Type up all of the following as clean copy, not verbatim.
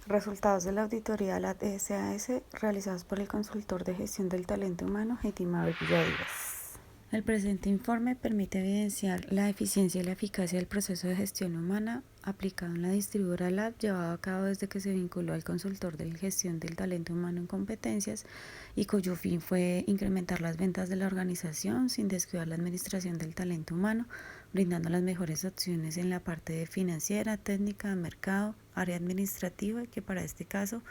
Resultados de la auditoría LAT-SAS realizados por el consultor de gestión del talento humano, Heidi Mabel Villadías. El presente informe permite evidenciar la eficiencia y la eficacia del proceso de gestión humana aplicado en la distribuidora LAT, llevado a cabo desde que se vinculó al consultor de gestión del talento humano en competencias y cuyo fin fue incrementar las ventas de la organización sin descuidar la administración del talento humano, brindando las mejores opciones en la parte de financiera, técnica, mercado, área administrativa, que para este caso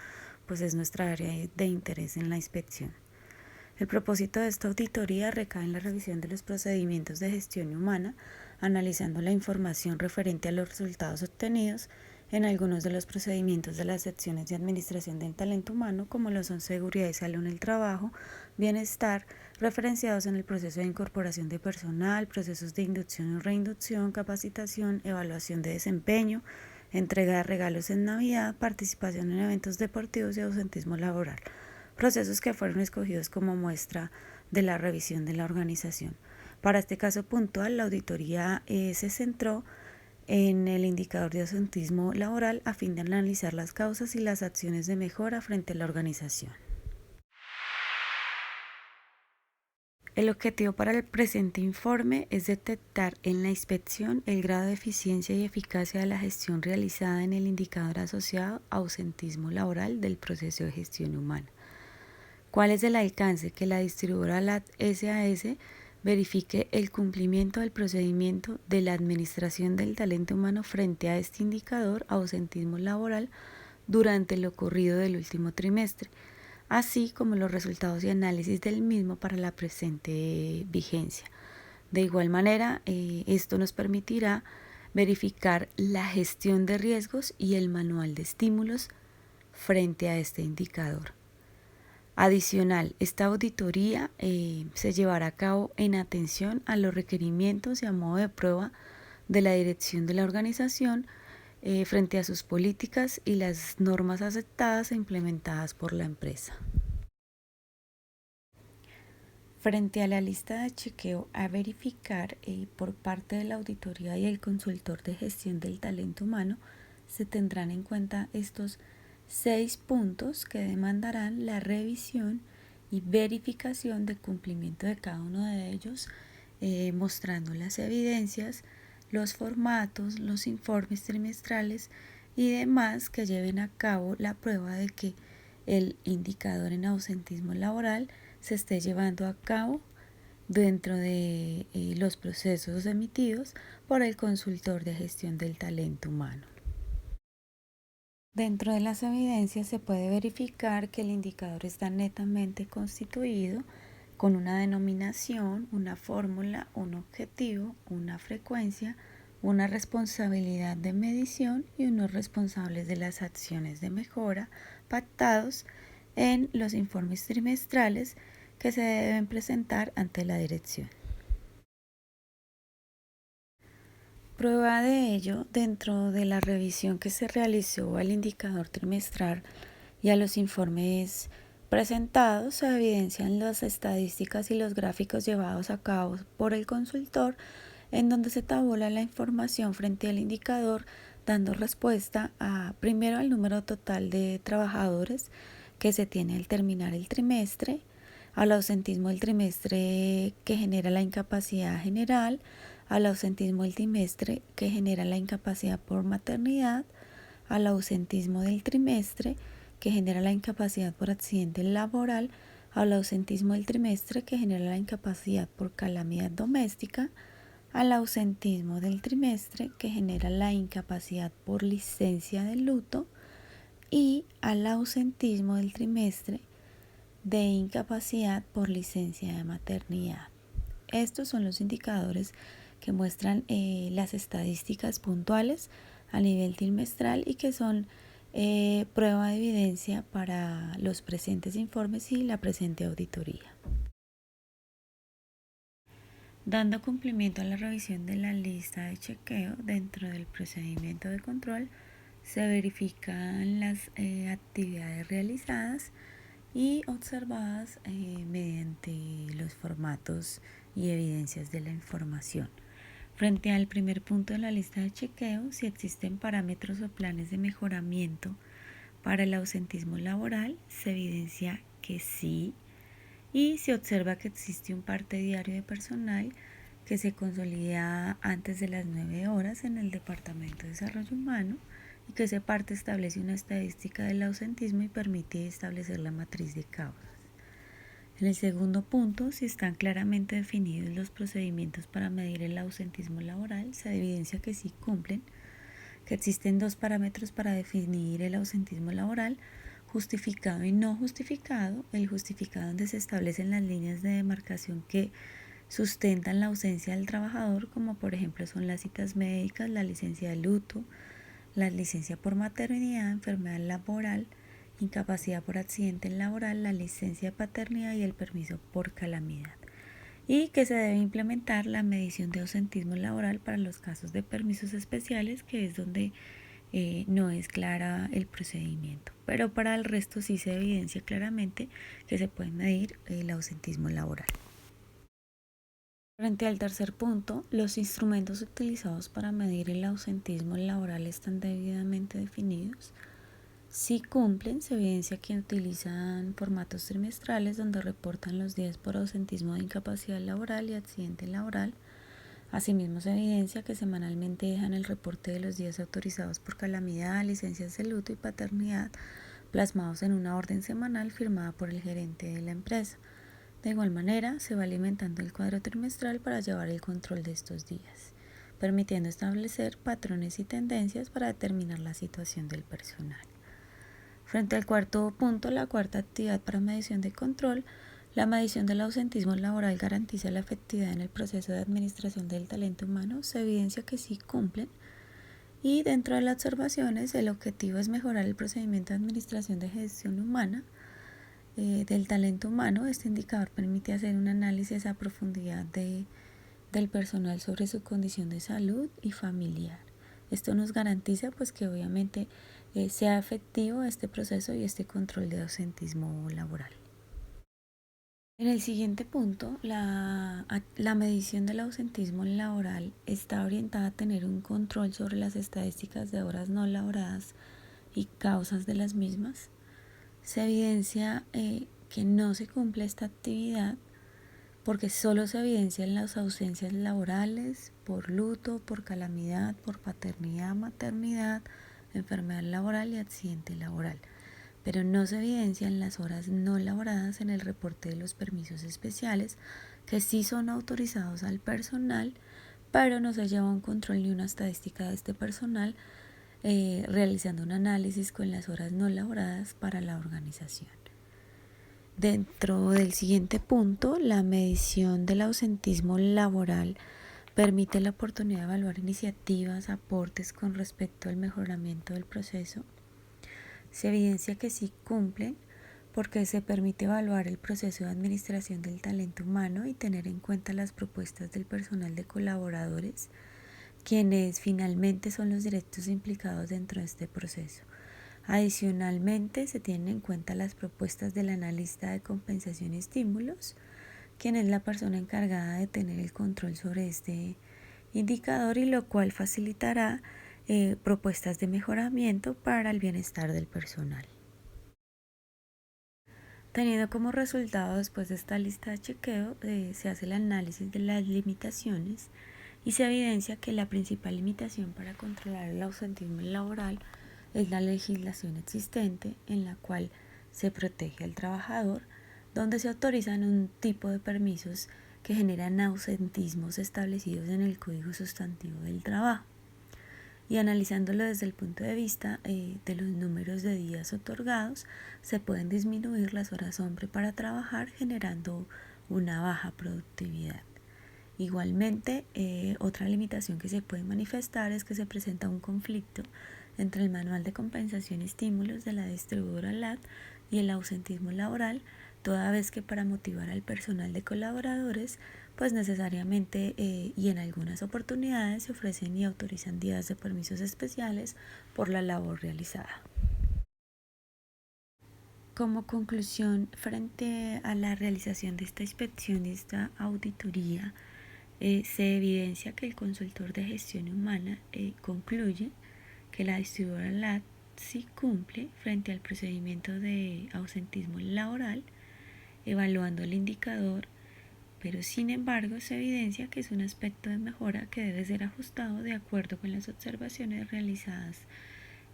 pues es nuestra área de interés en la inspección. El propósito de esta auditoría recae en la revisión de los procedimientos de gestión humana, analizando la información referente a los resultados obtenidos en algunos de los procedimientos de las secciones de administración del talento humano, como lo son seguridad y salud en el trabajo, bienestar, referenciados en el proceso de incorporación de personal, procesos de inducción y reinducción, capacitación, evaluación de desempeño, entrega de regalos en Navidad, participación en eventos deportivos y ausentismo laboral, procesos que fueron escogidos como muestra de la revisión de la organización. Para este caso puntual, la auditoría se centró en el indicador de ausentismo laboral a fin de analizar las causas y las acciones de mejora frente a la organización. El objetivo para el presente informe es detectar en la inspección el grado de eficiencia y eficacia de la gestión realizada en el indicador asociado a ausentismo laboral del proceso de gestión humana. ¿Cuál es el alcance? Que la distribuidora LAT-SAS verifique el cumplimiento del procedimiento de la administración del talento humano frente a este indicador ausentismo laboral durante lo ocurrido del último trimestre, así como los resultados y análisis del mismo para la presente vigencia. De igual manera, esto nos permitirá verificar la gestión de riesgos y el manual de estímulos frente a este indicador. Adicional, esta auditoría se llevará a cabo en atención a los requerimientos y a modo de prueba de la dirección de la organización frente a sus políticas y las normas aceptadas e implementadas por la empresa. Frente a la lista de chequeo a verificar por parte de la auditoría y el consultor de gestión del talento humano, se tendrán en cuenta estos 6 puntos que demandarán la revisión y verificación del cumplimiento de cada uno de ellos, mostrando las evidencias, los formatos, los informes trimestrales y demás que lleven a cabo la prueba de que el indicador en ausentismo laboral se esté llevando a cabo dentro de los procesos emitidos por el consultor de gestión del talento humano. Dentro de las evidencias se puede verificar que el indicador está netamente constituido con una denominación, una fórmula, un objetivo, una frecuencia, una responsabilidad de medición y unos responsables de las acciones de mejora pactados en los informes trimestrales que se deben presentar ante la dirección. Prueba de ello, dentro de la revisión que se realizó al indicador trimestral y a los informes presentados, se evidencian las estadísticas y los gráficos llevados a cabo por el consultor, en donde se tabula la información frente al indicador, dando respuesta primero al número total de trabajadores que se tiene al terminar el trimestre, al ausentismo del trimestre que genera la incapacidad general, al ausentismo del trimestre que genera la incapacidad por maternidad, al ausentismo del trimestre que genera la incapacidad por accidente laboral, al ausentismo del trimestre que genera la incapacidad por calamidad doméstica, al ausentismo del trimestre que genera la incapacidad por licencia de luto y al ausentismo del trimestre de incapacidad por licencia de maternidad. Estos son los indicadores que muestran las estadísticas puntuales a nivel trimestral y que son prueba de evidencia para los presentes informes y la presente auditoría. Dando cumplimiento a la revisión de la lista de chequeo dentro del procedimiento de control, se verifican las actividades realizadas y observadas mediante los formatos y evidencias de la información. Frente al primer punto de la lista de chequeo, si existen parámetros o planes de mejoramiento Para el ausentismo laboral se evidencia que sí, y se observa que existe un parte diario de personal que se consolida antes de las 9 horas en el Departamento de Desarrollo Humano y que ese parte establece una estadística del ausentismo y permite establecer la matriz de causas. En el segundo punto, si están claramente definidos los procedimientos para medir el ausentismo laboral, se evidencia que sí cumplen, que existen dos parámetros para definir el ausentismo laboral: justificado y no justificado. El justificado, donde se establecen las líneas de demarcación que sustentan la ausencia del trabajador, como por ejemplo son las citas médicas, la licencia de luto, la licencia por maternidad, enfermedad laboral, incapacidad por accidente laboral, la licencia de paternidad y el permiso por calamidad. Y que se debe implementar la medición de ausentismo laboral para los casos de permisos especiales, que es donde no es clara el procedimiento, pero para el resto sí se evidencia claramente que se puede medir el ausentismo laboral. Frente al tercer punto, los instrumentos utilizados para medir el ausentismo laboral están debidamente definidos. Si cumplen, se evidencia que utilizan formatos trimestrales donde reportan los días por ausentismo de incapacidad laboral y accidente laboral. Asimismo, se evidencia que semanalmente dejan el reporte de los días autorizados por calamidad, licencias de luto y paternidad plasmados en una orden semanal firmada por el gerente de la empresa. De igual manera, se va alimentando el cuadro trimestral para llevar el control de estos días, permitiendo establecer patrones y tendencias para determinar la situación del personal. Frente al cuarto punto, la cuarta actividad para medición de control, la medición del ausentismo laboral garantiza la efectividad en el proceso de administración del talento humano. Se evidencia que sí cumplen, y dentro de las observaciones el objetivo es mejorar el procedimiento de administración de gestión humana del talento humano. Este indicador permite hacer un análisis a profundidad del personal sobre su condición de salud y familiar. Esto nos garantiza pues que obviamente sea efectivo este proceso y este control de ausentismo laboral. En el siguiente punto, la medición del ausentismo laboral está orientada a tener un control sobre las estadísticas de horas no laboradas y causas de las mismas. Se evidencia que no se cumple esta actividad porque solo se evidencian las ausencias laborales por luto, por calamidad, por paternidad, maternidad, enfermedad laboral y accidente laboral, pero no se evidencian las horas no laboradas en el reporte de los permisos especiales, que sí son autorizados al personal, pero no se lleva un control ni una estadística de este personal, realizando un análisis con las horas no laboradas para la organización. Dentro del siguiente punto, la medición del ausentismo laboral permite la oportunidad de evaluar iniciativas, aportes con respecto al mejoramiento del proceso. Se evidencia que sí cumplen porque se permite evaluar el proceso de administración del talento humano y tener en cuenta las propuestas del personal de colaboradores, quienes finalmente son los directos implicados dentro de este proceso. Adicionalmente, se tienen en cuenta las propuestas del analista de compensación y estímulos, quien es la persona encargada de tener el control sobre este indicador, y lo cual facilitará propuestas de mejoramiento para el bienestar del personal. Teniendo como resultado, después de esta lista de chequeo, se hace el análisis de las limitaciones y se evidencia que la principal limitación para controlar el ausentismo laboral es la legislación existente, en la cual se protege al trabajador, donde se autorizan un tipo de permisos que generan ausentismos establecidos en el Código Sustantivo del Trabajo. Y analizándolo desde el punto de vista de los números de días otorgados, se pueden disminuir las horas hombre para trabajar, generando una baja productividad. Igualmente, otra limitación que se puede manifestar es que se presenta un conflicto entre el manual de compensación y estímulos de la distribuidora LAT y el ausentismo laboral, toda vez que para motivar al personal de colaboradores, pues necesariamente y en algunas oportunidades se ofrecen y autorizan días de permisos especiales por la labor realizada. Como conclusión, frente a la realización de esta inspección y esta auditoría, se evidencia que el consultor de gestión humana concluye que la distribuidora LAT sí cumple frente al procedimiento de ausentismo laboral, evaluando el indicador, pero sin embargo se evidencia que es un aspecto de mejora que debe ser ajustado de acuerdo con las observaciones realizadas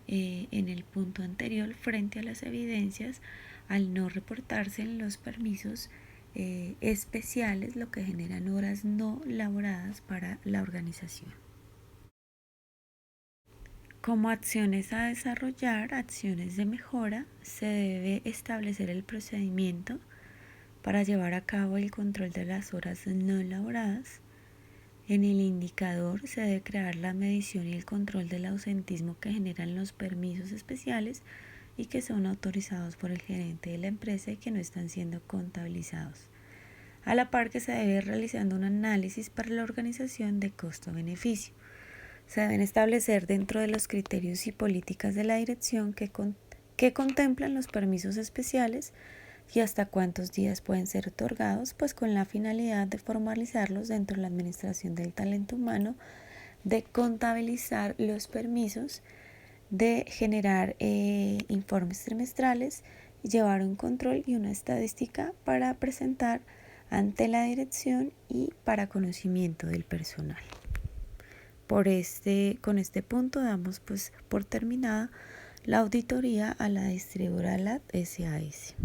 en el punto anterior frente a las evidencias al no reportarse en los permisos especiales, lo que generan horas no laboradas para la organización. Como acciones a desarrollar, acciones de mejora, se debe establecer el procedimiento para llevar a cabo el control de las horas no laboradas. En el indicador se debe crear la medición y el control del ausentismo que generan los permisos especiales y que son autorizados por el gerente de la empresa y que no están siendo contabilizados. A la par que se debe ir realizando un análisis para la organización de costo-beneficio. Se deben establecer dentro de los criterios y políticas de la dirección que contemplan los permisos especiales y hasta cuántos días pueden ser otorgados, pues con la finalidad de formalizarlos dentro de la administración del talento humano, de contabilizar los permisos, de generar informes trimestrales, llevar un control y una estadística para presentar ante la dirección y para conocimiento del personal. Con este punto damos pues por terminada la auditoría a la distribuidora LAT SAS.